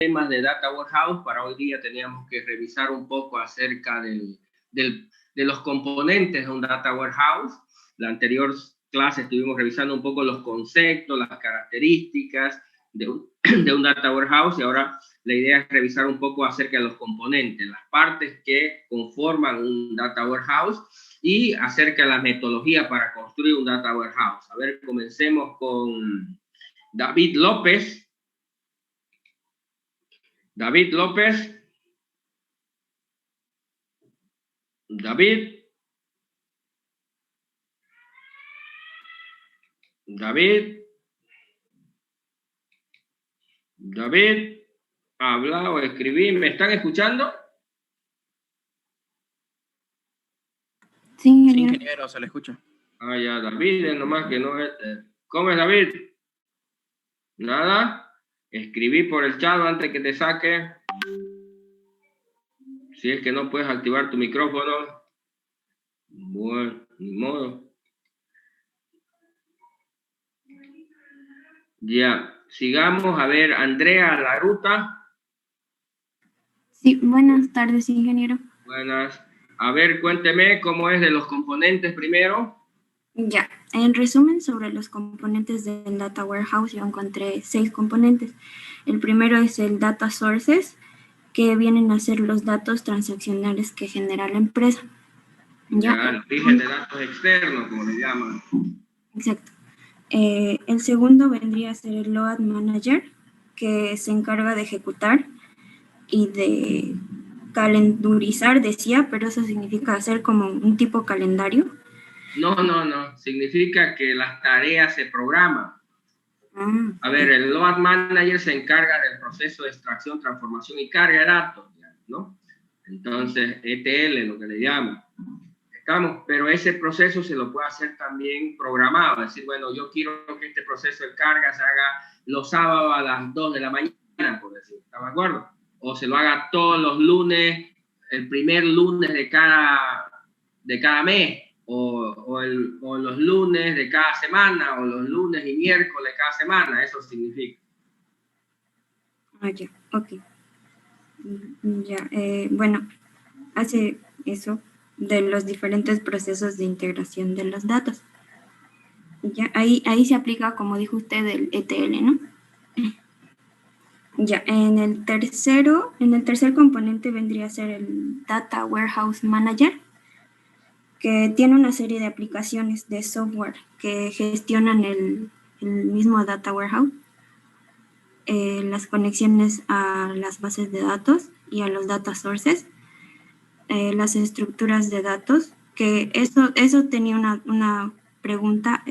temas de Data Warehouse. Para hoy día teníamos que revisar un poco acerca de los componentes de un Data Warehouse. La anterior clase estuvimos revisando un poco los conceptos, las características de un Data Warehouse, y ahora la idea es revisar un poco acerca de los componentes, las partes que conforman un Data Warehouse y acerca de la metodología para construir un Data Warehouse. A ver, comencemos con David López. David López. David. David. David. Habla o escribí. ¿Me están escuchando? Sí, ingeniero. Sí, ingeniero, se le escucha. Ah, ya, David, es nomás que no es... ¿Cómo es, David? Nada. Escribí por el chat antes que te saque. Si es que no puedes activar tu micrófono. Bueno, ni modo. Ya, sigamos. A ver, Andrea Laruta. Sí, buenas tardes, ingeniero. Buenas. A ver, cuénteme cómo es de los componentes primero. Ya, en resumen sobre los componentes del Data Warehouse, yo encontré 6 componentes. El primero es el Data Sources, que vienen a ser los datos transaccionales que genera la empresa. Ya, el origen de datos externos, como le llaman. Exacto. El segundo vendría a ser el Load Manager, que se encarga de ejecutar y de calendarizar, decía, pero eso significa hacer como un tipo calendario. No. Significa que las tareas se programan. A ver, el Load Manager se encarga del proceso de extracción, transformación y carga de datos, ¿no? Entonces, ETL, lo que le llaman. Pero ese proceso se lo puede hacer también programado. Es decir, bueno, yo quiero que este proceso de carga se haga los sábados a las 2 de la mañana, por decir, ¿está de acuerdo? O se lo haga todos los lunes, el primer lunes de cada mes, o los lunes de cada semana, o los lunes y miércoles de cada semana. Eso significa. Ya, ok. Ya, bueno, hace eso de los diferentes procesos de integración de los datos. Ya, ahí se aplica, como dijo usted, el ETL, ¿no? Ya, en el tercer componente vendría a ser el Data Warehouse Manager, que tiene una serie de aplicaciones de software que gestionan el mismo Data Warehouse, las conexiones a las bases de datos y a los data sources, las estructuras de datos, que eso tenía una pregunta.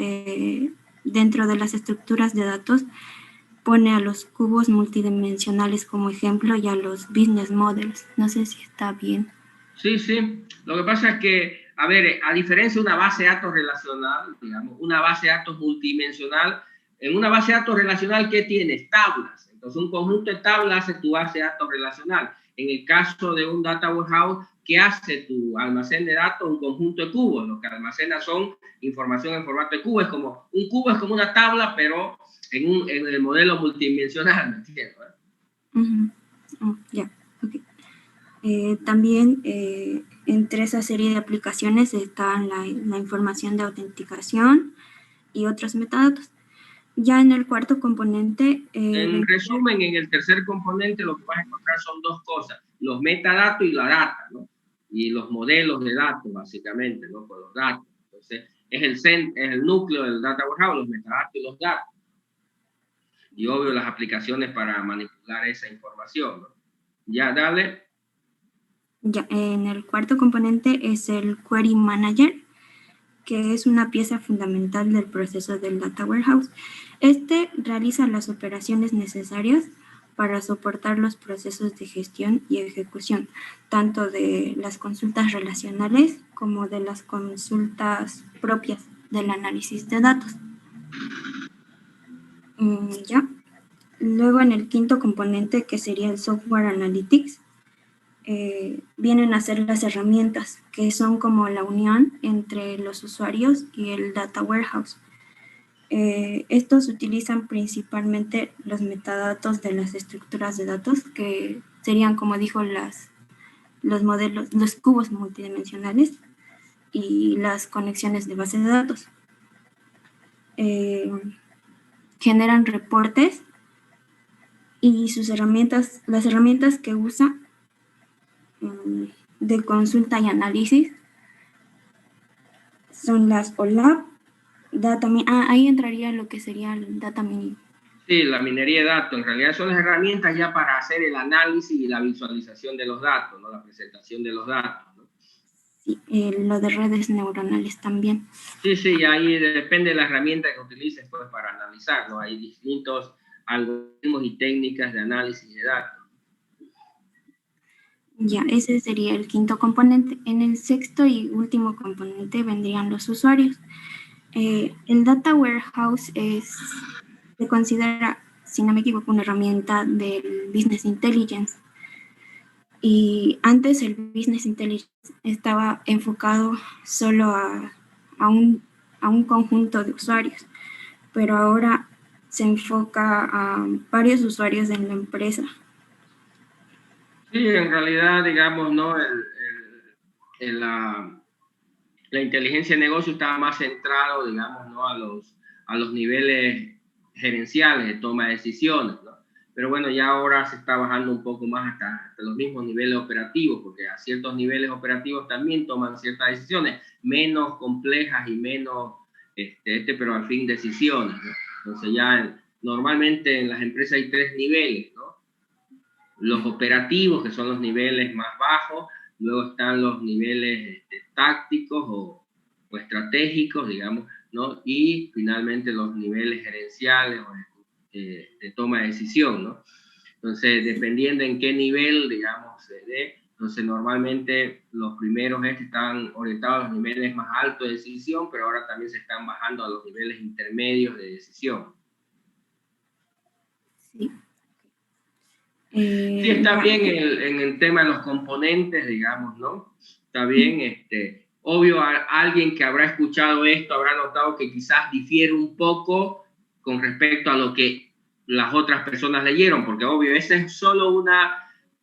Dentro de las estructuras de datos pone a los cubos multidimensionales como ejemplo y a los business models. No sé si está bien. Sí. Lo que pasa es que, a ver, a diferencia de una base de datos relacional, digamos, una base de datos multidimensional, en una base de datos relacional, ¿qué tienes? Tablas. Entonces, un conjunto de tablas es tu base de datos relacional. En el caso de un Data Warehouse, ¿qué hace tu almacén de datos? Un conjunto de cubos. Lo que almacena son información en formato de cubo. Un cubo es como una tabla, pero en el modelo multidimensional, ¿me entiendes? Ya, ok. También entre esa serie de aplicaciones está la información de autenticación y otros metadatos. Ya en el cuarto componente... en resumen, en el tercer componente lo que vas a encontrar son dos cosas: los metadatos y la data, ¿no? Y los modelos de datos, básicamente, ¿no? Por los datos. Entonces, es el núcleo del Data Warehouse, los metadatos y los datos. Y obvio, las aplicaciones para manipular esa información, ¿no? Ya, dale. Ya, en el cuarto componente es el Query Manager, que es una pieza fundamental del proceso del Data Warehouse. Este realiza las operaciones necesarias para soportar los procesos de gestión y ejecución, tanto de las consultas relacionales como de las consultas propias del análisis de datos. Ya. Luego en el quinto componente, que sería el Software Analytics, vienen a ser las herramientas que son como la unión entre los usuarios y el Data Warehouse. Estos utilizan principalmente los metadatos de las estructuras de datos, que serían, como dijo, los modelos, los cubos multidimensionales y las conexiones de base de datos. Generan reportes y sus herramientas, las herramientas que usa de consulta y análisis son las OLAP, ahí entraría lo que sería el data mining. Sí, la minería de datos, en realidad son las herramientas ya para hacer el análisis y la visualización de los datos, ¿no? La presentación de los datos, ¿no? Sí, lo de redes neuronales también. Sí, sí, ahí depende de la herramienta que utilices pues, para analizar, ¿no? Hay distintos algoritmos y técnicas de análisis de datos. Ya, ese sería el quinto componente. En el sexto y último componente vendrían los usuarios. El Data Warehouse se considera, si no me equivoco, una herramienta del Business Intelligence. Y antes el Business Intelligence estaba enfocado solo a un conjunto de usuarios, pero ahora se enfoca a varios usuarios en la empresa. Sí, en realidad, digamos, ¿no? La inteligencia de negocio estaba más centrado, digamos, ¿no? a los niveles gerenciales de toma de decisiones, ¿no? Pero bueno, ya ahora se está bajando un poco más hasta los mismos niveles operativos, porque a ciertos niveles operativos también toman ciertas decisiones menos complejas y menos, pero al fin decisiones, ¿no? Entonces ya normalmente en las empresas hay tres niveles, ¿no? Los operativos, que son los niveles más bajos, luego están los niveles tácticos o estratégicos, digamos, ¿no? Y finalmente los niveles gerenciales o de toma de decisión, ¿no? Entonces, dependiendo en qué nivel, digamos, se dé, entonces normalmente los primeros están orientados a los niveles más altos de decisión, pero ahora también se están bajando a los niveles intermedios de decisión. Sí. Sí, está bien en el tema de los componentes, digamos, ¿no? Está bien, obvio, alguien que habrá escuchado esto habrá notado que quizás difiere un poco con respecto a lo que las otras personas leyeron, porque obvio, esa es solo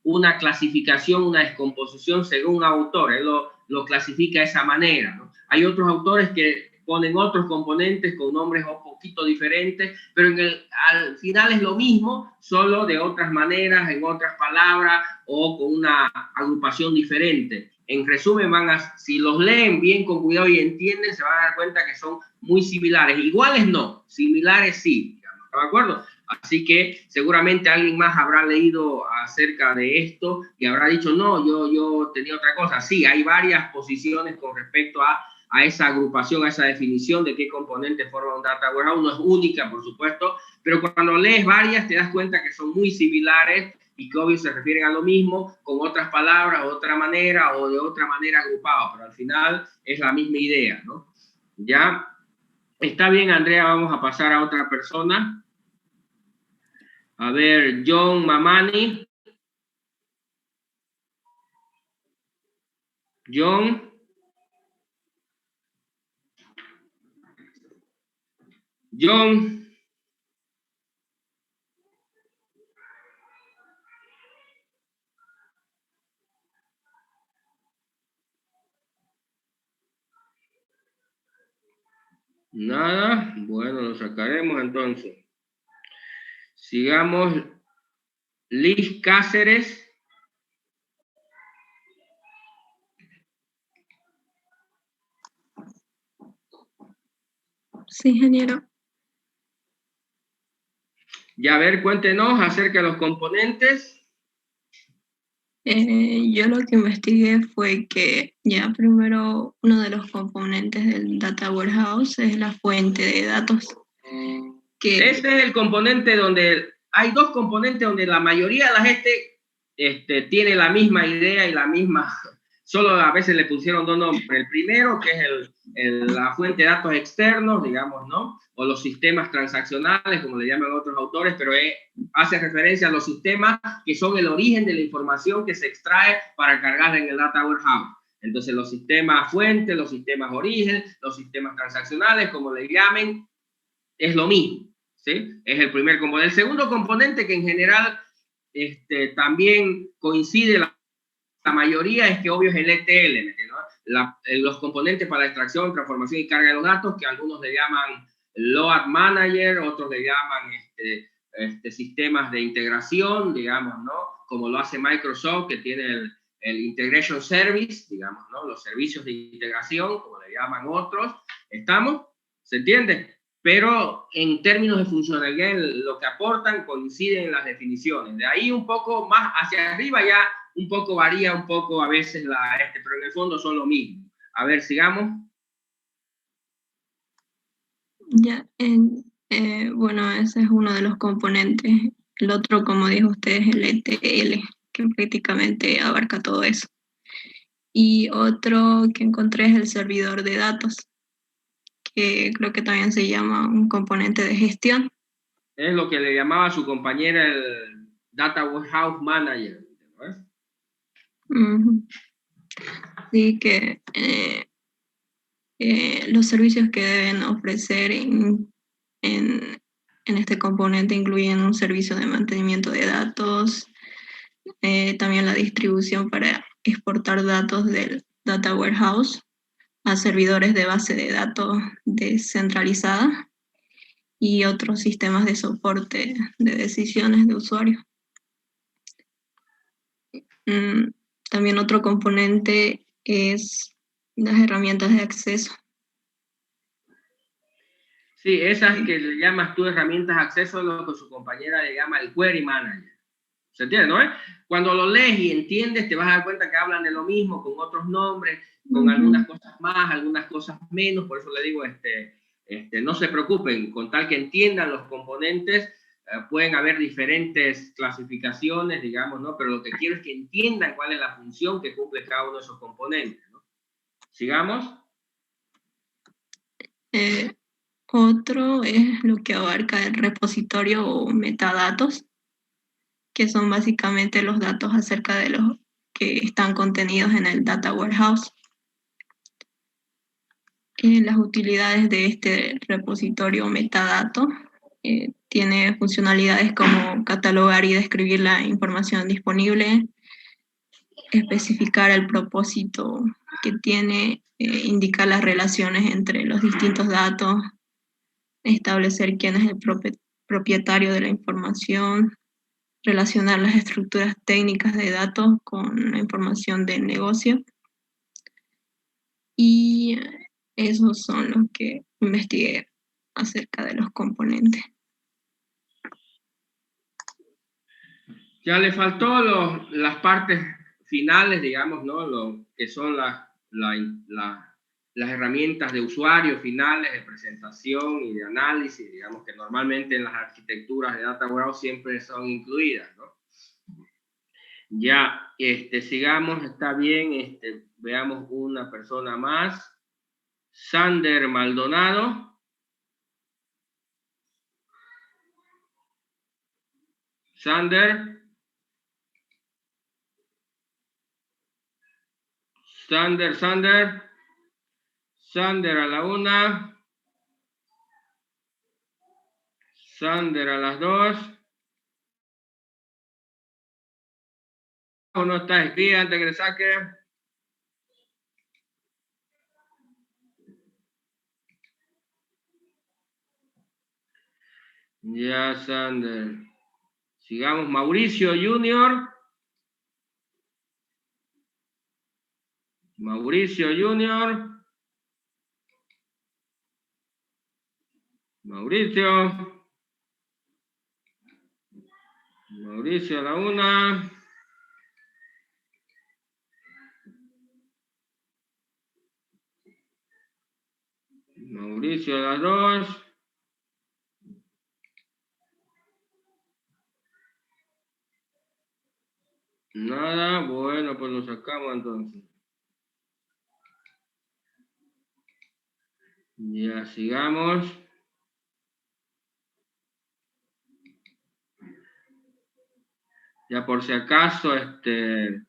una clasificación, una descomposición según un autor, él lo clasifica de esa manera, ¿no? Hay otros autores que ponen otros componentes con nombres un poquito diferentes, pero al final es lo mismo, solo de otras maneras, en otras palabras o con una agrupación diferente. En resumen, si los leen bien con cuidado y entienden, se van a dar cuenta que son muy similares. Iguales no, similares sí, ¿está de acuerdo? Así que seguramente alguien más habrá leído acerca de esto y habrá dicho, no, yo tenía otra cosa. Sí, hay varias posiciones con respecto a esa agrupación, a esa definición de qué componente forma un data warehouse. No es única, por supuesto, pero cuando lees varias te das cuenta que son muy similares y que obvio se refieren a lo mismo, con otras palabras, otra manera o de otra manera agrupados, pero al final es la misma idea, ¿no? Ya, está bien, Andrea, vamos a pasar a otra persona. A ver, John Mamani. John. John. Nada, bueno, lo sacaremos entonces. Sigamos. Liz Cáceres. Sí, ingeniero. Ya, a ver, cuéntenos acerca de los componentes. Yo lo que investigué fue que ya primero uno de los componentes del Data Warehouse es la fuente de datos. Ese es el componente donde hay dos componentes donde la mayoría de la gente tiene la misma idea y la misma, solo a veces le pusieron dos nombres. El primero, que es la fuente de datos externos, digamos, ¿no? O los sistemas transaccionales, como le llaman otros autores, pero hace referencia a los sistemas que son el origen de la información que se extrae para cargarla en el Data Warehouse. Entonces, los sistemas fuente, los sistemas origen, los sistemas transaccionales, como le llamen, es lo mismo, ¿sí? Es el primer componente. El segundo componente, que en general también coincide la mayoría, es que obvio es el ETL, ¿no? Los componentes para la extracción, transformación y carga de los datos, que algunos le llaman Load Manager, otros le llaman sistemas de integración, digamos, ¿no? Como lo hace Microsoft, que tiene el Integration Service, digamos, ¿no? Los servicios de integración, como le llaman otros. ¿Estamos? ¿Se entiende? Pero en términos de funcionalidad, lo que aportan coinciden en las definiciones. De ahí un poco más hacia arriba ya un poco varía un poco a veces pero en el fondo son lo mismo. A ver, sigamos. Ya, bueno, ese es uno de los componentes. El otro, como dijo usted, es el ETL, que prácticamente abarca todo eso. Y otro que encontré es el servidor de datos, que creo que también se llama un componente de gestión. Es lo que le llamaba a su compañera el Data Warehouse Manager, ¿no? Sí, que los servicios que deben ofrecer en este componente incluyen un servicio de mantenimiento de datos, también la distribución para exportar datos del Data Warehouse a servidores de base de datos descentralizada y otros sistemas de soporte de decisiones de usuario. También otro componente es las herramientas de acceso. Sí, esas que le llamas tú herramientas de acceso es lo que su compañera le llama el Query Manager. ¿Se entiende, no? Cuando lo lees y entiendes, te vas a dar cuenta que hablan de lo mismo, con otros nombres, con algunas cosas más, algunas cosas menos. Por eso le digo, no se preocupen, con tal que entiendan los componentes, pueden haber diferentes clasificaciones, digamos, ¿no? Pero lo que quiero es que entiendan cuál es la función que cumple cada uno de esos componentes, ¿no? ¿Sigamos? Otro es lo que abarca el repositorio o metadatos, que son básicamente los datos acerca de los que están contenidos en el Data Warehouse. Las utilidades de este repositorio metadato tiene funcionalidades como catalogar y describir la información disponible, especificar el propósito que tiene, indicar las relaciones entre los distintos datos, establecer quién es el propietario de la información, relacionar las estructuras técnicas de datos con la información del negocio. Y esos son los que investigué acerca de los componentes. Ya le faltó las partes finales, digamos, ¿no? Lo que son las herramientas de usuario finales, de presentación y de análisis, digamos, que normalmente en las arquitecturas de Data Warehouse siempre son incluidas, ¿no? Ya, sigamos, está bien, veamos una persona más. Sander Maldonado. Sander. Sander a la 1. Sander a las 2. ¿O no está escrita antes que le saque? Ya, Sander. Sigamos, Mauricio Junior. Mauricio Junior. Mauricio. Mauricio a la 1. Mauricio a las 2. Nada, bueno, pues lo sacamos entonces. Ya, sigamos. Ya por si acaso, de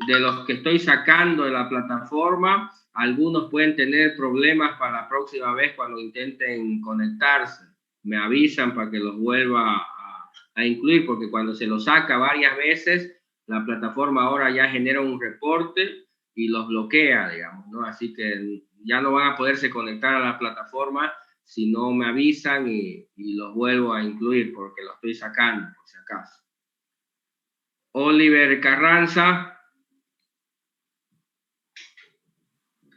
los que estoy sacando de la plataforma, algunos pueden tener problemas para la próxima vez cuando intenten conectarse. me avisan para que los vuelva a incluir, porque cuando se los saca varias veces, la plataforma ahora ya genera un reporte y los bloquea, digamos, ¿no? Así que ya no van a poderse conectar a la plataforma si no me avisan y los vuelvo a incluir, porque los estoy sacando, por si acaso. Oliver Carranza.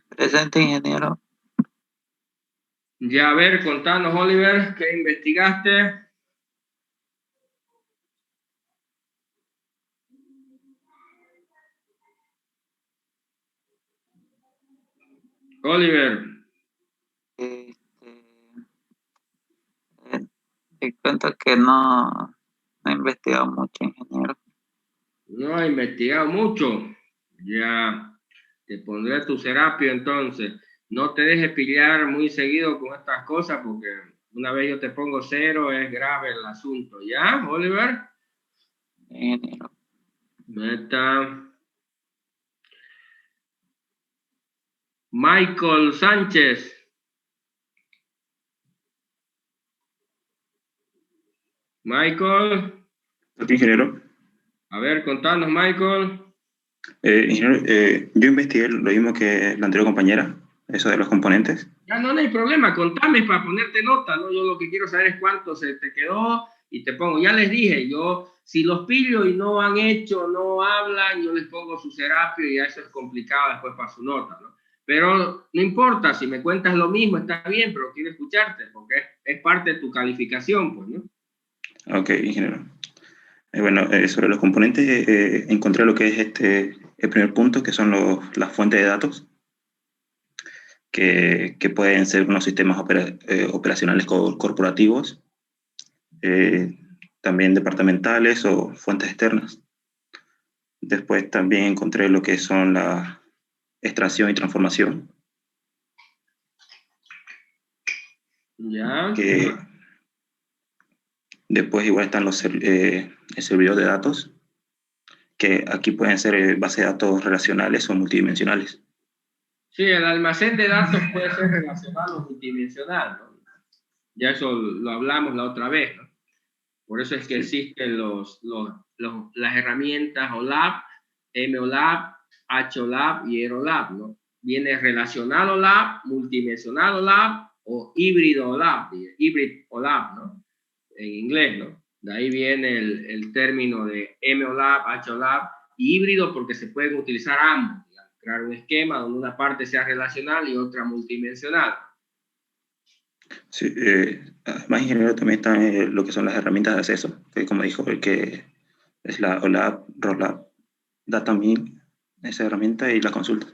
Presente, ingeniero. Ya, a ver, contanos, Oliver, ¿qué investigaste? Oliver. Este, te cuento que no he investigado mucho, ingeniero. No he investigado mucho. Ya, te pondré tu Serapio entonces. No te dejes pillar muy seguido con estas cosas, porque una vez yo te pongo 0, es grave el asunto. ¿Ya, Oliver? Ingeniero. Meta. Michael Sánchez. Michael. Aquí, ingeniero. A ver, contanos, Michael. Ingeniero, yo investigué lo mismo que la anterior compañera, eso de los componentes. Ya no hay problema, contame para ponerte nota, ¿no? Yo lo que quiero saber es cuánto se te quedó y te pongo. Ya les dije, yo si los pillo y no han hecho, no hablan, yo les pongo su Serapio y ya eso es complicado después para su nota, ¿no? Pero no importa, si me cuentas lo mismo, está bien, pero quiero escucharte porque es parte de tu calificación, pues, ¿no? Ok, ingeniero. Bueno, sobre los componentes, encontré lo que es el primer punto, que son las fuentes de datos, que pueden ser unos sistemas operacionales corporativos, también departamentales o fuentes externas. Después también encontré lo que son la extracción y transformación, Ya. que después igual están el servidor de datos, que aquí pueden ser bases de datos relacionales o multidimensionales. Sí, el almacén de datos puede ser relacional o multidimensional, ¿no? Ya eso lo hablamos la otra vez, ¿no? Por eso es que existen las herramientas OLAP, MOLAP, HOLAP y EROLAP, ¿no? Viene relacional OLAP, multidimensional OLAP o híbrido OLAP, hybrid OLAP, ¿no? En inglés, ¿no? De ahí viene el término de MOLAP, HOLAP y híbrido, porque se pueden utilizar ambos, digamos, crear un esquema donde una parte sea relacional y otra multidimensional. Sí, además, ingeniero, también están lo que son las herramientas de acceso, que como dijo, el que es la OLAP, ROLAP, DataMin, esa herramienta y la consulta.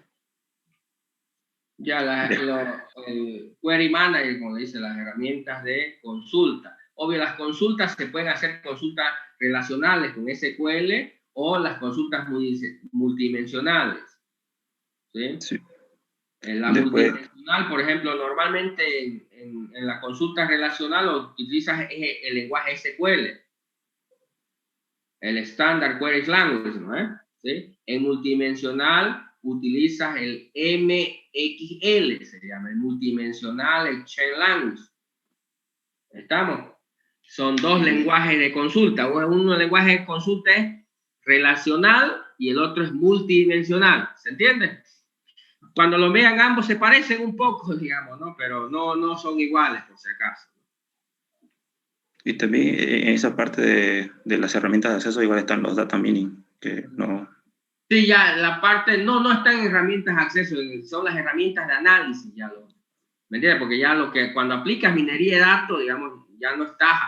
Ya, el Query Manager, como dice, las herramientas de consulta. Obvio, las consultas se pueden hacer consultas relacionales con SQL o las consultas multidimensionales. ¿Sí? Sí. En la Después, multidimensional, por ejemplo, normalmente en la consulta relacional utilizas el lenguaje SQL, el Standard Query Language, ¿no? ¿Sí? En multidimensional utilizas el MXL, se llama el Multidimensional Exchange Language. ¿Estamos? Son dos lenguajes de consulta. Uno lenguaje de consulta es relacional y el otro es multidimensional. ¿Se entiende? Cuando lo vean ambos se parecen un poco, digamos, ¿no? Pero no son iguales, por si acaso. y también en esa parte de las herramientas de acceso igual están los data mining, que no... Sí, ya la parte, no están en herramientas de acceso, son las herramientas de análisis, ya ¿me entiendes? Porque ya cuando aplicas minería de datos, digamos, ya no estás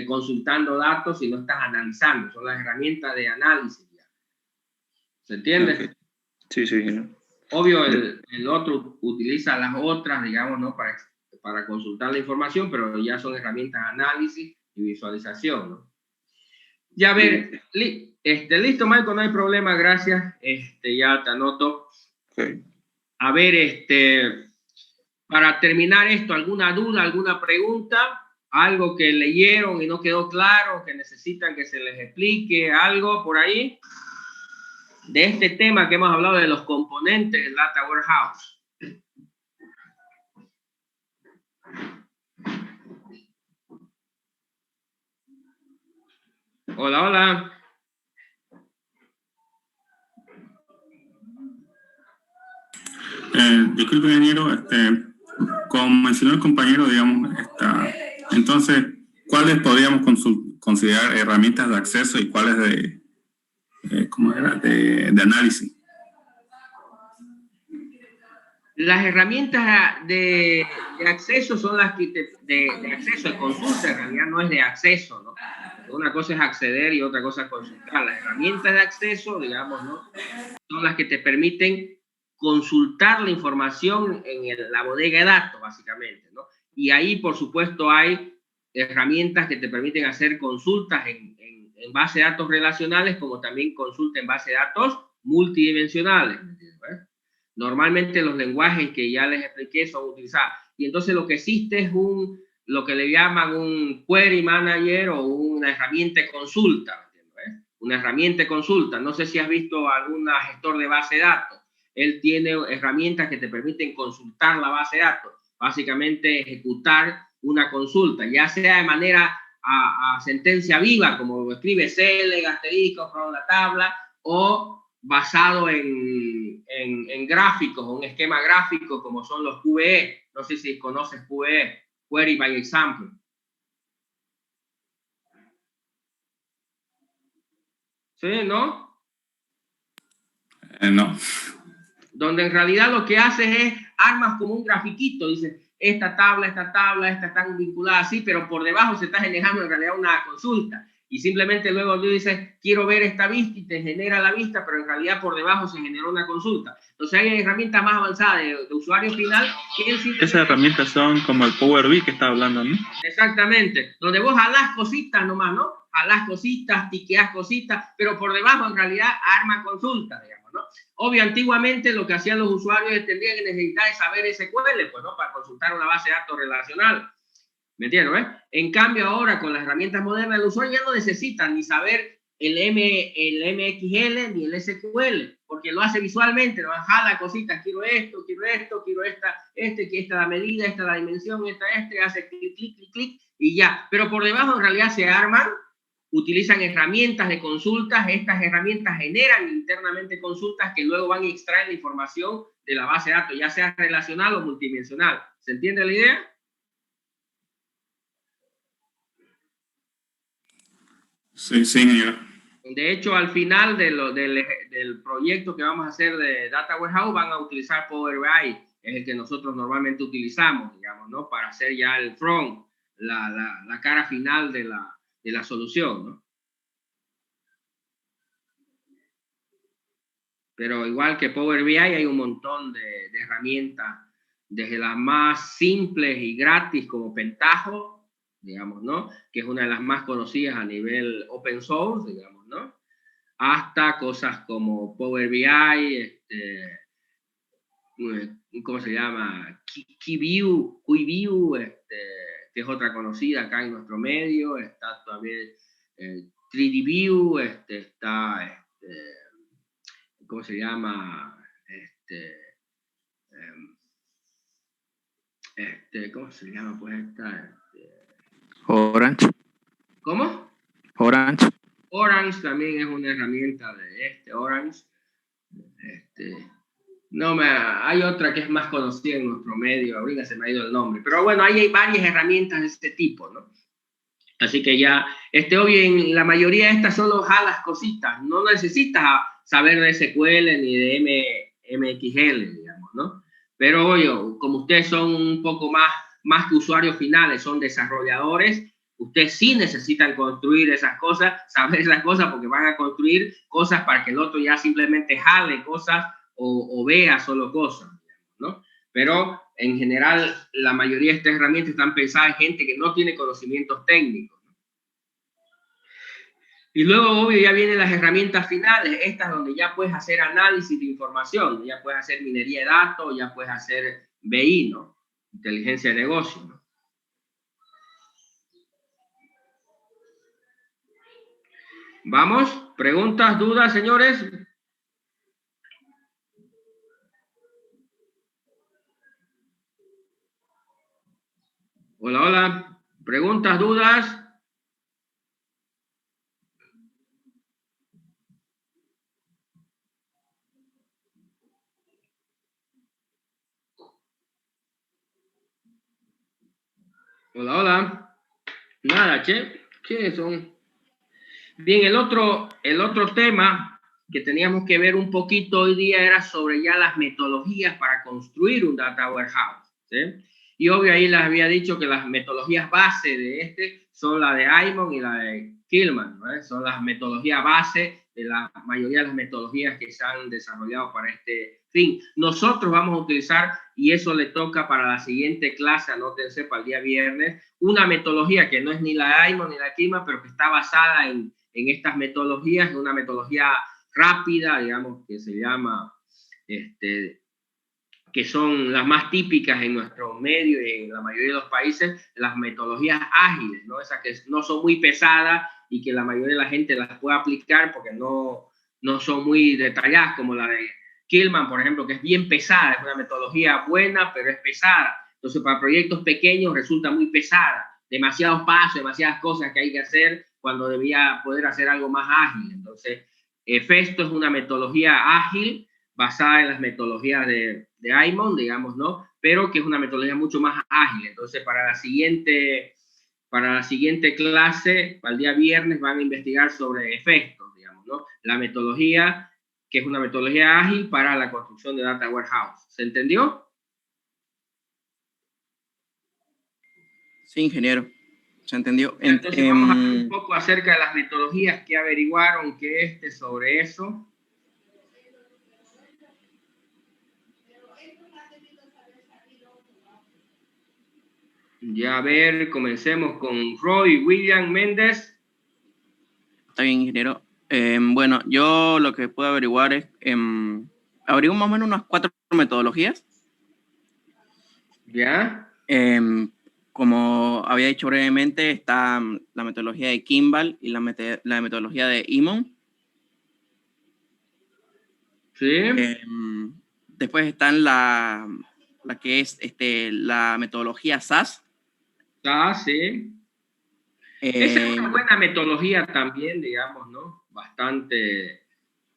consultando datos, sino estás analizando, son las herramientas de análisis, ya. ¿Se entiende? Okay. Sí, sí. ¿No? Obvio, el otro utiliza las otras, digamos, ¿no? Para consultar la información, pero ya son herramientas de análisis y visualización, ¿no? Ya, a ver, listo, Michael, no hay problema, gracias. Ya te anoto. Okay. A ver, para terminar esto, ¿alguna duda, alguna pregunta? ¿Algo que leyeron y no quedó claro, que necesitan que se les explique? ¿Algo por ahí? De este tema que hemos hablado de los componentes del Data Warehouse. Hola, hola. Disculpe, ingeniero, como mencionó el compañero, digamos, entonces, ¿cuáles podríamos considerar herramientas de acceso y cuáles de análisis? Las herramientas de acceso son las que de acceso, de consulta, en realidad no es de acceso, ¿no? Una cosa es acceder y otra cosa es consultar. Las herramientas de acceso, digamos, ¿no? Son las que te permiten consultar la información en la bodega de datos, básicamente, ¿no? Y ahí, por supuesto, hay herramientas que te permiten hacer consultas en base de datos relacionales, como también consulta en base de datos multidimensionales. Normalmente los lenguajes que ya les expliqué son utilizados. Y entonces lo que existe es lo que le llaman un query manager o una herramienta de consulta. Una herramienta de consulta. No sé si has visto algún gestor de base de datos. Él tiene herramientas que te permiten consultar la base de datos. Básicamente ejecutar una consulta, ya sea de manera a sentencia viva, como lo escribe select, asterisco, from la tabla, o basado en gráficos, un esquema gráfico como son los QVE. No sé si conoces QVE, Query by Example. ¿Sí? ¿No? No. Donde en realidad lo que haces es armas como un grafiquito, dices, esta tabla, esta están vinculadas así, pero por debajo se está generando en realidad una consulta. Y simplemente luego tú dices, quiero ver esta vista y te genera la vista, pero en realidad por debajo se generó una consulta. Entonces hay herramientas más avanzadas de usuario final que esas herramientas son como el Power BI que está hablando, ¿no? Exactamente, donde vos jalás cositas nomás, ¿no? Jalás cositas, tiqueás cositas, pero por debajo en realidad arma consulta, digamos, ¿no? Obvio, antiguamente lo que hacían los usuarios es tendrían que necesitar saber SQL, pues, ¿no? Para consultar una base de datos relacional. ¿Me entiendes? En cambio, ahora con las herramientas modernas, el usuario ya no necesita ni saber el MXL ni el SQL, porque lo hace visualmente, lo jala cositas, quiero esto, quiero esta, que esta la medida, esta la dimensión, hace clic, y ya. Pero por debajo en realidad se arman, utilizan herramientas de consultas, estas herramientas generan internamente consultas que luego van a extraer la información de la base de datos, ya sea relacional o multidimensional. ¿Se entiende la idea? Sí, ingeniero. De hecho, al final del proyecto que vamos a hacer de Data Warehouse van a utilizar Power BI, es el que nosotros normalmente utilizamos, digamos, ¿no? Para hacer ya el front, la cara final de la solución, ¿no? Pero igual que Power BI hay un montón de herramientas, desde las más simples y gratis como Pentaho, digamos, ¿no? Que es una de las más conocidas a nivel open source, digamos, ¿no? Hasta cosas como Power BI, ¿cómo se llama? QView, que es otra conocida acá en nuestro medio, está también 3DView, está, ¿cómo se llama? ¿Cómo se llama? Pues esta, Orange. ¿Cómo? Orange. Orange también es una herramienta de Orange. Hay otra que es más conocida en nuestro medio, ahorita se me ha ido el nombre, pero bueno, hay varias herramientas de este tipo, ¿no? Así que ya, obvio, en la mayoría de estas solo jalas cositas, no necesitas saber de SQL ni de MXL, digamos, ¿no? Pero obvio, como ustedes son un poco más que usuarios finales, son desarrolladores, ustedes sí necesitan construir esas cosas, saber esas cosas, porque van a construir cosas para que el otro ya simplemente jale cosas o vea solo cosas, ¿no? Pero en general la mayoría de estas herramientas están pensadas en gente que no tiene conocimientos técnicos, ¿no? Y luego, obvio, ya vienen las herramientas finales, estas donde ya puedes hacer análisis de información, ya puedes hacer minería de datos, ya puedes hacer BI, ¿no? Inteligencia de negocio, ¿no? ¿Vamos? ¿Preguntas, dudas, señores? Hola, hola. ¿Preguntas, dudas? Hola, hola. Nada, che. ¿Quiénes son? Bien, el otro tema que teníamos que ver un poquito hoy día era sobre ya las metodologías para construir un data warehouse, ¿sí? Y obvio ahí les había dicho que las metodologías base de son la de Aymon y la de Killman, ¿no? Son las metodologías base de la mayoría de las metodologías que se han desarrollado para este fin. Nosotros vamos a utilizar, y eso le toca para la siguiente clase, anótense para el día viernes, una metodología que no es ni la de Aymon ni la de Killman, pero que está basada en estas metodologías, una metodología rápida, digamos, que se llama, que son las más típicas en nuestro medio y en la mayoría de los países, las metodologías ágiles, ¿no? Esas que no son muy pesadas y que la mayoría de la gente las puede aplicar porque no son muy detalladas, como la de Killman, por ejemplo, que es bien pesada, es una metodología buena, pero es pesada. Entonces, para proyectos pequeños resulta muy pesada, demasiados pasos, demasiadas cosas que hay que hacer cuando debía poder hacer algo más ágil. Entonces, Festo es una metodología ágil basada en las metodologías de Aymon, digamos, ¿no? Pero que es una metodología mucho más ágil. Entonces, para la siguiente clase, para el día viernes, van a investigar sobre Festo, digamos, ¿no? La metodología, que es una metodología ágil para la construcción de Data Warehouse. ¿Se entendió? Sí, ingeniero. ¿Se entendió? Entonces vamos a hablar un poco acerca de las metodologías que averiguaron sobre eso. Ya a ver, comencemos con Roy William Méndez. Está bien, ingeniero. Bueno, yo lo que puedo averiguar es, averiguo más o menos unas 4 metodologías. ¿Ya? Como había dicho brevemente, está la metodología de Kimball y la metodología de Aymon. Sí. Después están la que es la metodología SAS. SAS, sí. Esa es una buena metodología también, digamos, ¿no?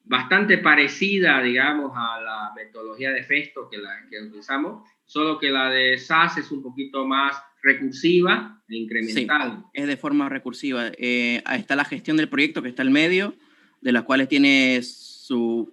Bastante parecida, digamos, a la metodología de Festo que utilizamos, solo que la de SAS es un poquito más recursiva e incremental. Sí, es de forma recursiva. Ahí está la gestión del proyecto que está al medio, de las cuales tiene su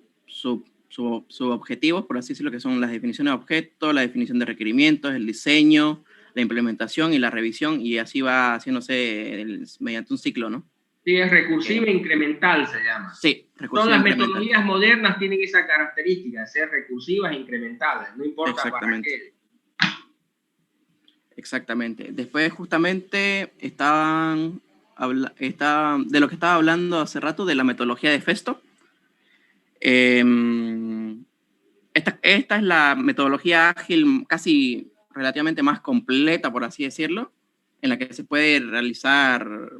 objetivos, por así decirlo, que son las definiciones de objetos, la definición de requerimientos, el diseño, la implementación y la revisión, y así va haciéndose mediante un ciclo, ¿no? Sí, es recursiva e incremental, se llama. Sí, recursiva. Todas las metodologías modernas tienen esa característica de ser recursivas e incrementales, no importa para qué. Exactamente. Después, justamente, de lo que estaba hablando hace rato, de la metodología de Festo. Esta es la metodología ágil casi relativamente más completa, por así decirlo, en la que se puede realizar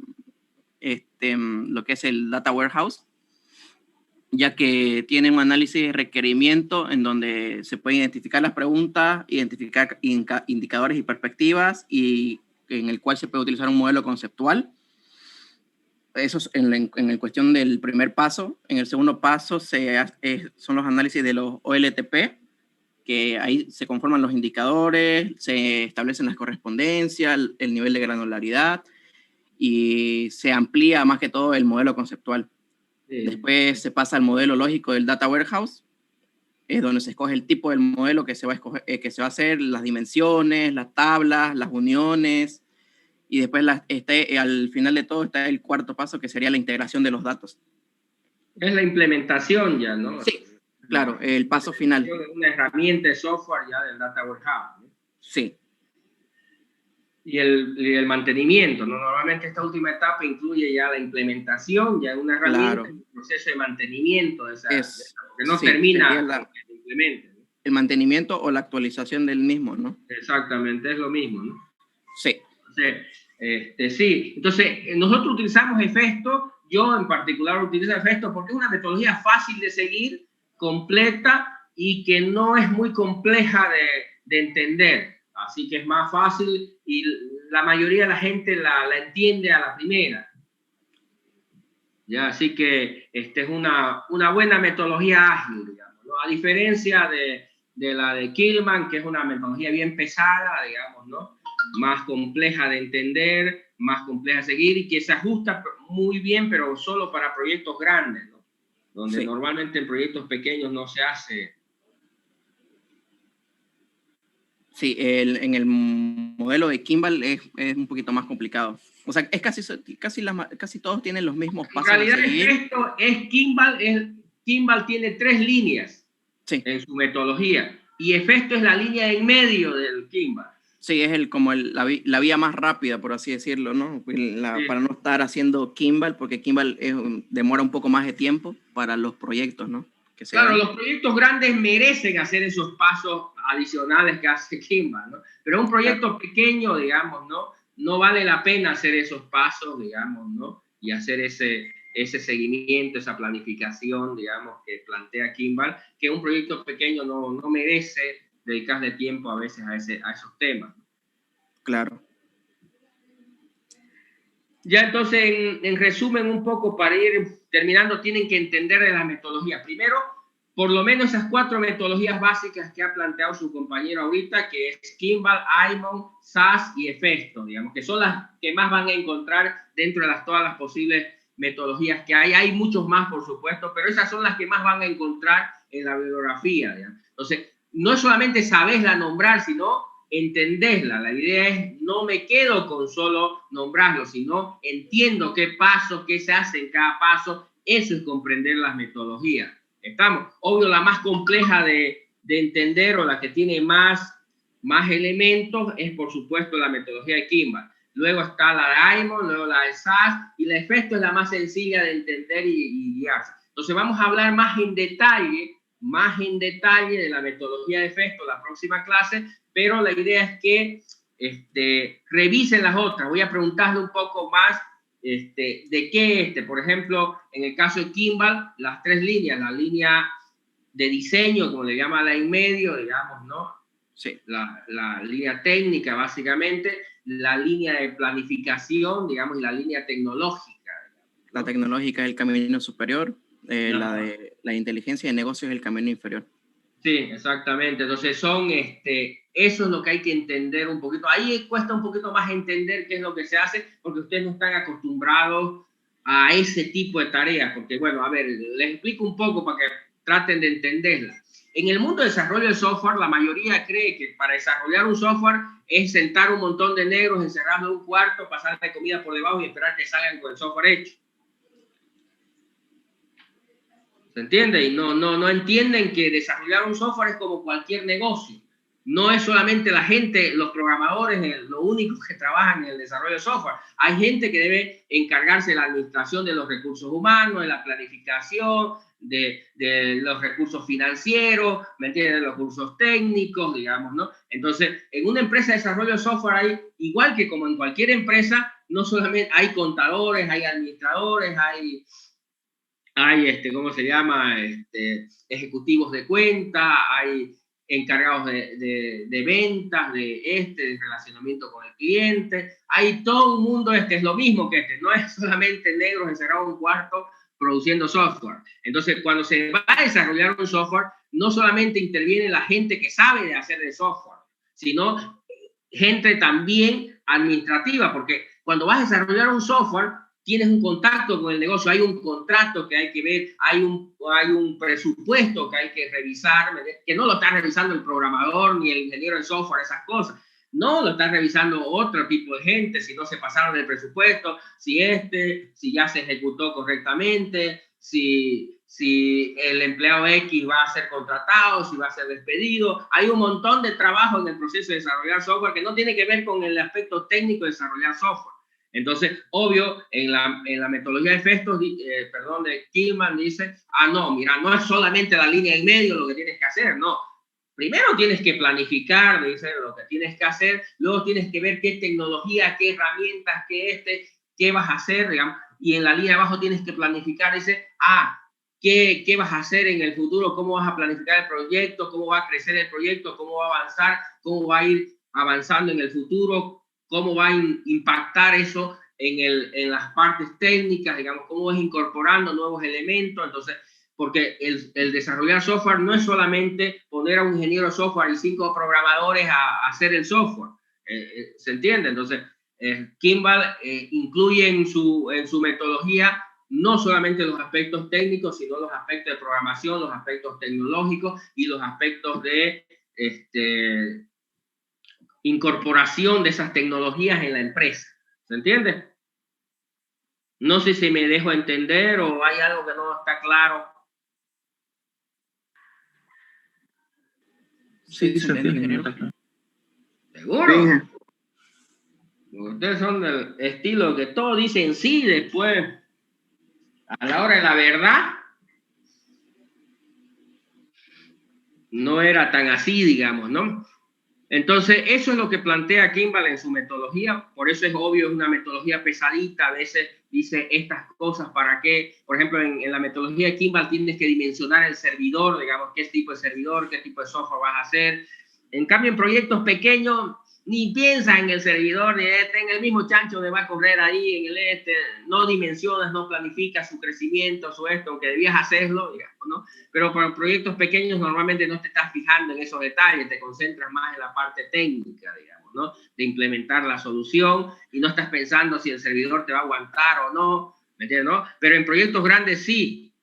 lo que es el Data Warehouse, ya que tiene un análisis de requerimiento en donde se pueden identificar las preguntas, identificar indicadores y perspectivas, y en el cual se puede utilizar un modelo conceptual. Eso es en la cuestión del primer paso. En el segundo paso son los análisis de los OLTP, que ahí se conforman los indicadores, se establecen las correspondencias, el nivel de granularidad, y se amplía más que todo el modelo conceptual. Sí. Después se pasa al modelo lógico del Data Warehouse, es donde se escoge el tipo del modelo que se va a hacer, las dimensiones, las tablas, las uniones, y después al final de todo está el cuarto paso, que sería la integración de los datos. Es la implementación ya, ¿no? Sí, claro, el paso final. Una herramienta de software ya del Data Warehouse, ¿no? Sí. Y el mantenimiento, ¿no? Normalmente esta última etapa incluye ya la implementación, ya una herramienta, claro, el proceso de mantenimiento de esa, que no termina que se implemente, ¿no? El mantenimiento o la actualización del mismo, ¿no? Exactamente, es lo mismo, ¿no? Sí. Entonces, sí. Entonces, nosotros utilizamos Festo, yo en particular utilizo Festo porque es una metodología fácil de seguir, completa y que no es muy compleja de entender. Así que es más fácil y la mayoría de la gente la entiende a la primera. Ya, así que es una buena metodología ágil, digamos, ¿no? A diferencia de la de Killman, que es una metodología bien pesada, digamos, ¿no? más compleja de entender, más compleja de seguir y que se ajusta muy bien, pero solo para proyectos grandes, ¿no? Donde normalmente en proyectos pequeños no se hace. Sí, en el modelo de Kimball es un poquito más complicado. O sea, es casi todos tienen los mismos pasos. En realidad esto es Kimball tiene 3 líneas en su metodología y Efesto es la línea en medio del Kimball. Sí, es la vía más rápida, por así decirlo, ¿no? Para no estar haciendo Kimball, porque Kimball demora un poco más de tiempo para los proyectos, ¿no? Claro, los proyectos grandes merecen hacer esos pasos adicionales que hace Kimball, ¿no? Pero un proyecto pequeño, digamos, ¿no? No vale la pena hacer esos pasos, digamos, ¿no? Y hacer ese seguimiento, esa planificación, digamos, que plantea Kimball, que un proyecto pequeño no merece dedicarle tiempo a veces a esos temas. Claro. Ya entonces, en resumen un poco, para ir terminando, tienen que entender de la metodología. Primero, por lo menos esas 4 metodologías básicas que ha planteado su compañero ahorita, que es Kimball, Aymon, SAS y Efesto, digamos, que son las que más van a encontrar dentro de todas las posibles metodologías que hay. Hay muchos más, por supuesto, pero esas son las que más van a encontrar en la bibliografía, digamos. Entonces, no solamente sabesla nombrar, sino entenderla. La idea es, no me quedo con solo nombrarlo, sino entiendo qué paso, qué se hace en cada paso. Eso es comprender las metodologías. Estamos, obvio, la más compleja de entender o la que tiene más elementos es, por supuesto, la metodología de Kimball. Luego está la de Aymon, luego la de SAS, y la de Efesto es la más sencilla de entender y guiarse. Entonces vamos a hablar más en detalle de la metodología de Efesto la próxima clase, pero la idea es que revisen las otras. Voy a preguntarle un poco más de qué, por ejemplo, en el caso de Kimball, las 3 líneas, la línea de diseño, como le llama la en medio, digamos, ¿no? Sí. La línea técnica, básicamente, la línea de planificación, digamos, y la línea tecnológica. La tecnológica es el camino superior, la de la inteligencia de negocios es el camino inferior. Sí, exactamente. Entonces eso es lo que hay que entender un poquito. Ahí cuesta un poquito más entender qué es lo que se hace, porque ustedes no están acostumbrados a ese tipo de tareas. Porque, bueno, a ver, les explico un poco para que traten de entenderla. En el mundo de desarrollo de software, la mayoría cree que para desarrollar un software es sentar un montón de negros, encerrarlos en un cuarto, pasarle comida por debajo y esperar que salgan con el software hecho. ¿Se entiende? Y no entienden que desarrollar un software es como cualquier negocio. No es solamente la gente, los programadores, los únicos que trabajan en el desarrollo de software. Hay gente que debe encargarse de la administración de los recursos humanos, de la planificación, de los recursos financieros, ¿me entienden? De los recursos técnicos, digamos, ¿no? Entonces, en una empresa de desarrollo de software hay, igual que como en cualquier empresa, no solamente hay contadores, hay administradores, hay ¿cómo se llama? Ejecutivos de cuenta, hay encargados de ventas, de relacionamiento con el cliente. Hay todo un mundo, es lo mismo que no es solamente negros encerrados en un cuarto produciendo software. Entonces, cuando se va a desarrollar un software, no solamente interviene la gente que sabe de hacer de software, sino gente también administrativa, porque cuando vas a desarrollar un software, tienes un contacto con el negocio, hay un contrato que hay que ver, hay un presupuesto que hay que revisar, que no lo está revisando el programador ni el ingeniero de software, esas cosas. No lo está revisando otro tipo de gente, si no se pasaron del presupuesto, si ya se ejecutó correctamente, si el empleado X va a ser contratado, si va a ser despedido. Hay un montón de trabajo en el proceso de desarrollar software que no tiene que ver con el aspecto técnico de desarrollar software. Entonces, obvio, en la metodología de Efesto, de Kimball dice, no, mira, no es solamente la línea en medio lo que tienes que hacer, no. Primero tienes que planificar, dice, lo que tienes que hacer, luego tienes que ver qué tecnología, qué herramientas, qué vas a hacer, digamos, y en la línea de abajo tienes que planificar, dice, ¿qué vas a hacer en el futuro? ¿Cómo vas a planificar el proyecto? ¿Cómo va a crecer el proyecto? ¿Cómo va a avanzar? ¿Cómo va a ir avanzando en el futuro? ¿Cómo va a impactar eso en las partes técnicas? Digamos, ¿cómo vas incorporando nuevos elementos? Entonces, porque el desarrollar software no es solamente poner a un ingeniero de software y 5 programadores a hacer el software. ¿Se entiende? Entonces, Kimball incluye en su metodología no solamente los aspectos técnicos, sino los aspectos de programación, los aspectos tecnológicos y los aspectos de incorporación de esas tecnologías en la empresa. ¿Se entiende? No sé si me dejo entender o hay algo que no está claro. Sí, se entiende. ¿Seguro? Sí. Ustedes son del estilo que todo dicen sí, después, a la hora de la verdad, no era tan así, digamos, ¿no? Entonces, eso es lo que plantea Kimball en su metodología. Por eso es obvio, es una metodología pesadita. A veces dice estas cosas para qué. Por ejemplo, en la metodología de Kimball tienes que dimensionar el servidor, digamos, qué tipo de servidor, qué tipo de software vas a hacer. En cambio, en proyectos pequeños, ni piensas en el servidor, ni en el mismo chancho que va a correr ahí, en el no dimensionas, no planificas su crecimiento, su esto, aunque debías hacerlo, digamos, ¿no? Pero para proyectos pequeños normalmente no te estás fijando en esos detalles, te concentras más en la parte técnica, digamos, ¿no? De implementar la solución y no estás pensando si el servidor te va a aguantar o no, ¿me entiendes, no? Pero en proyectos grandes sí,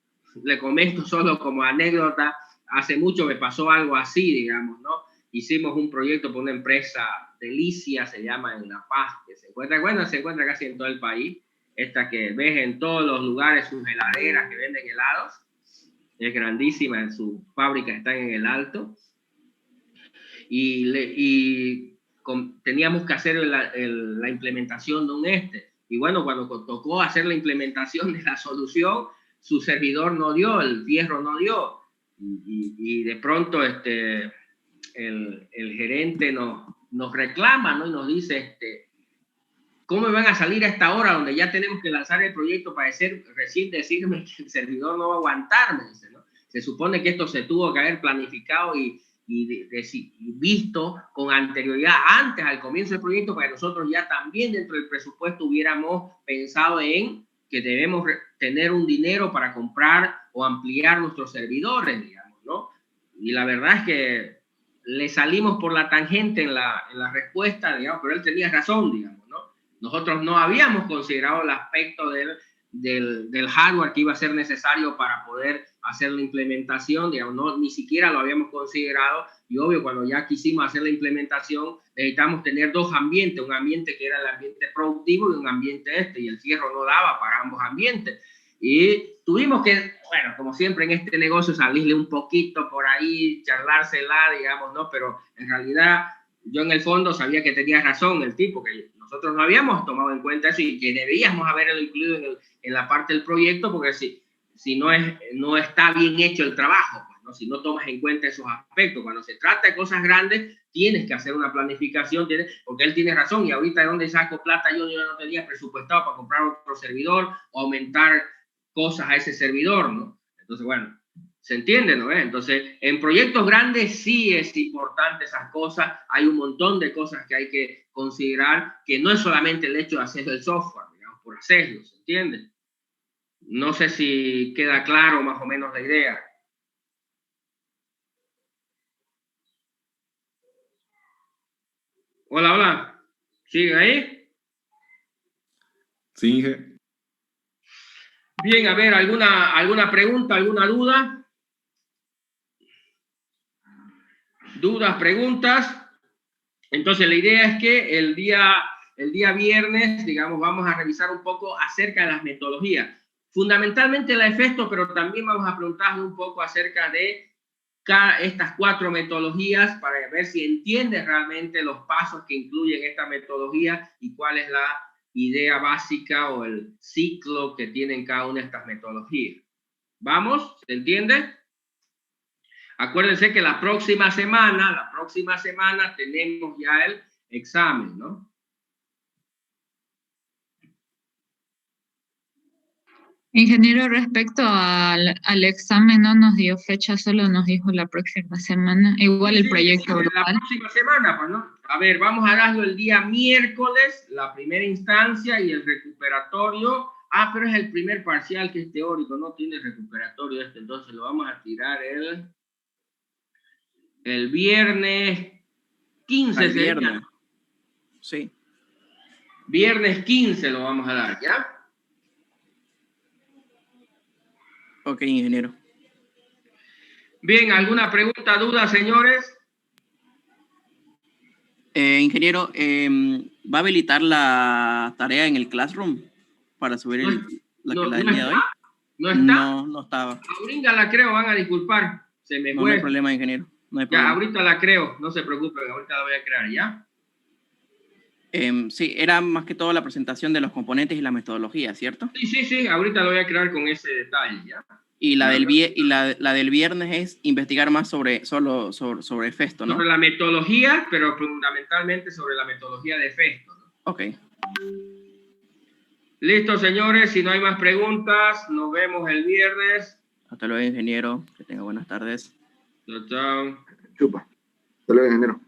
le comento solo como anécdota, hace mucho me pasó algo así, digamos, ¿no? Hicimos un proyecto por una empresa, Delicia se llama, en La Paz, que se encuentra casi en todo el país, esta que ves en todos los lugares, sus heladeras que venden helados, es grandísima, sus fábricas están en el Alto, teníamos que hacer la implementación de un y bueno, cuando tocó hacer la implementación de la solución, su servidor no dio, el fierro no dio, y de pronto el gerente nos reclama, ¿no? Y nos dice, ¿cómo me van a salir a esta hora donde ya tenemos que lanzar el proyecto para recién decirme que el servidor no va a aguantar? Me dice, ¿no? Se supone que esto se tuvo que haber planificado y visto con anterioridad antes, al comienzo del proyecto, para que nosotros ya también dentro del presupuesto hubiéramos pensado en que debemos tener un dinero para comprar o ampliar nuestros servidores, digamos, ¿no? Y la verdad es que le salimos por la tangente en la respuesta, digamos, pero él tenía razón, digamos, ¿no? Nosotros no habíamos considerado el aspecto del hardware que iba a ser necesario para poder hacer la implementación, digamos, ni siquiera lo habíamos considerado, y obvio, cuando ya quisimos hacer la implementación, necesitamos tener dos ambientes, un ambiente que era el ambiente productivo y un ambiente y el fierro no daba para ambos ambientes. Y tuvimos que, bueno, como siempre en este negocio, salirle un poquito por ahí, charlársela, digamos, ¿no? Pero en realidad yo en el fondo sabía que tenía razón el tipo, que nosotros no habíamos tomado en cuenta eso y que debíamos haberlo incluido en la parte del proyecto, porque si no está bien hecho el trabajo, pues, ¿no? Si no tomas en cuenta esos aspectos, cuando se trata de cosas grandes, tienes que hacer una planificación, porque él tiene razón, y ahorita de dónde saco plata, yo no tenía presupuestado para comprar otro servidor o aumentar cosas a ese servidor, ¿no? Entonces, bueno, ¿se entiende, no? Entonces, en proyectos grandes sí es importante esas cosas, hay un montón de cosas que hay que considerar, que no es solamente el hecho de hacer el software, digamos, por hacerlo, ¿se entiende? No sé si queda claro más o menos la idea. Hola, hola. ¿Sigue ahí? Sí. Bien, a ver, ¿alguna pregunta, alguna duda? ¿Dudas, preguntas? Entonces, la idea es que el día viernes, digamos, vamos a revisar un poco acerca de las metodologías. Fundamentalmente la efecto, pero también vamos a preguntarle un poco acerca de estas 4 metodologías para ver si entiendes realmente los pasos que incluyen esta metodología y cuál es la idea básica o el ciclo que tienen cada una de estas metodologías. ¿Vamos? ¿Se entiende? Acuérdense que la próxima semana tenemos ya el examen, ¿no? Ingeniero, respecto al examen, no nos dio fecha, solo nos dijo la próxima semana. Igual sí, el proyecto. Sí, la próxima semana, pues, ¿no? A ver, vamos a darlo el día miércoles, la primera instancia y el recuperatorio. Ah, pero es el primer parcial que es teórico, no tiene recuperatorio entonces lo vamos a tirar el viernes 15. El viernes. Sí. Viernes 15 lo vamos a dar, ¿ya? Ok, ingeniero. Bien, ¿alguna pregunta, duda, señores? Ingeniero, ¿va a habilitar la tarea en el Classroom para subir la del día de hoy? ¿No está? No estaba. Ahorita la creo, van a disculpar. Se me fue. No hay problema, ingeniero. No hay Ya, problema. ahorita la creo, no se preocupen, ahorita la voy a crear, ¿ya? Sí, era más que todo la presentación de los componentes y la metodología, ¿cierto? Sí, ahorita lo voy a crear con ese detalle, ¿ya? Y la del viernes es investigar más sobre Festo, ¿no? Sobre la metodología, pero fundamentalmente sobre la metodología de Festo, ¿no? Ok. Listo, señores, si no hay más preguntas, nos vemos el viernes. Hasta luego, ingeniero. Que tenga buenas tardes. Chao, chao. Chupa. Hasta luego, ingeniero.